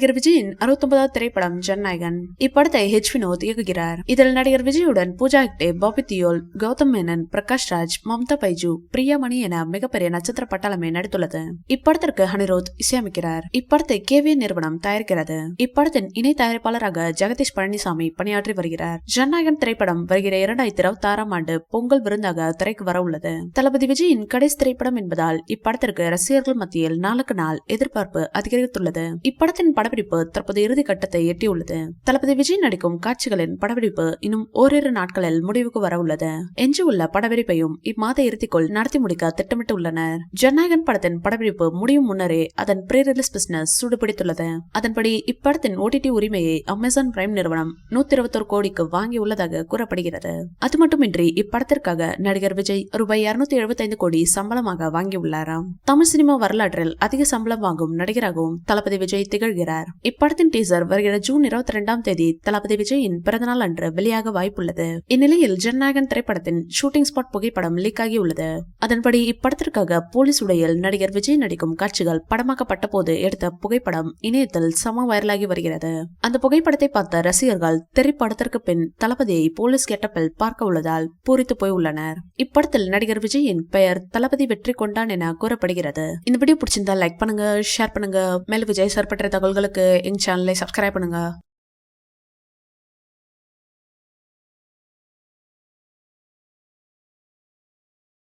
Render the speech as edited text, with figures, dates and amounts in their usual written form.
நடிகர் விஜயின் 69வது திரைப்படம் ஜனநாயகன். இப்படத்தை வினோத் இயக்குகிறார். இதில் நடிகர் விஜயுடன் பூஜா ஹெக்டே, பாபி தியோல், கௌதம் மேனன், பிரகாஷ் ராஜ், மம்தா பைஜு, பிரியாமணி என மிகப்பெரிய நட்சத்திர பட்டாளமே நடித்துள்ளது. இப்படத்திற்கு அனிருத் இசையமைக்கிறார். இப்படத்தை KVN நிறுவனம் தயாரிக்கிறது. இப்படத்தின் இணை தயாரிப்பாளராக ஜெகதீஷ் பழனிசாமி பணியாற்றி வருகிறார். ஜனநாயகன் திரைப்படம் வருகிற 2026ஆம் ஆண்டு பொங்கல் விருந்தாக திரைக்கு வர உள்ளது. தளபதி விஜயின் கடைசி திரைப்படம் என்பதால் இப்படத்திற்கு ரசிகர்கள் மத்தியில் நாளுக்கு நாள் எதிர்பார்ப்பு அதிகரித்துள்ளது. இப்படத்தின் படப்பிடிப்பு தற்போது இறுதி கட்டத்தை எட்டியுள்ளது. தளபதி விஜய் நடிக்கும் காட்சிகளின் படப்பிடிப்பு இன்னும் ஓரிரு நாட்களில் முடிவுக்கு வர உள்ளது. எஞ்சியுள்ள படப்பிடிப்பையும் இம்மாத இறுதிக்குள் நடத்தி முடிக்க திட்டமிட்டுள்ளனர். ஜனநாயகன் படத்தின் படப்பிடிப்பு முடியும் முன்னரே அதன் ப்ரீ ரிலீஸ் பிசினஸ் சூடுபிடித்துள்ளது. அதன்படி இப்படத்தின் OTT உரிமையை அமேசான் பிரைம் நிறுவனம் 121 கோடிக்கு வாங்கியுள்ளதாக கூறப்படுகிறது. அது மட்டுமின்றி இப்படத்திற்காக நடிகர் விஜய் ரூபாய் 275 கோடி சம்பளமாக வாங்கியுள்ளாராம். தமிழ் சினிமா வரலாற்றில் அதிக சம்பளம் வாங்கும் நடிகராகவும் தளபதி விஜய் திகழ்கிறார். இப்படத்தின் டீசர் வருகிற ஜூன் 22ஆம் தேதி தளபதி விஜயின் பிறந்தநாள் அன்று வெளியாக வாய்ப்புள்ளது. இந்நிலையில் ஜனநாயகன் திரைப்படத்தின் ஷூட்டிங் ஸ்பாட் புகைப்படம் லீக் ஆகியுள்ளது. அதன்படி இப்படத்திற்காக போலீஸ் உடையில் நடிகர் விஜய் நடிக்கும் காட்சிகள் படமாக்கப்பட்ட போது எடுத்த புகைப்படம் இணையத்தில் சம வைரலாகி வருகிறது. அந்த புகைப்படத்தை பார்த்த ரசிகர்கள் திரைப்படத்திற்கு பின் தளபதியை போலீஸ் கெட்டப்பில் பார்க்க உள்ளதால் பூரித்து போய் உள்ளனர். இப்படத்தில் நடிகர் விஜயின் பெயர் தளபதி வெற்றி கொண்டான் என கூறப்படுகிறது. இந்த வீடியோ பிடிச்சிருந்தா லைக் பண்ணுங்க, ஷேர் பண்ணுங்க. மேலும் விஜய் சார் பற்றிய தகவல்களுக்கு எங்க சேனலை சப்ஸ்கிரைப் பண்ணுங்க.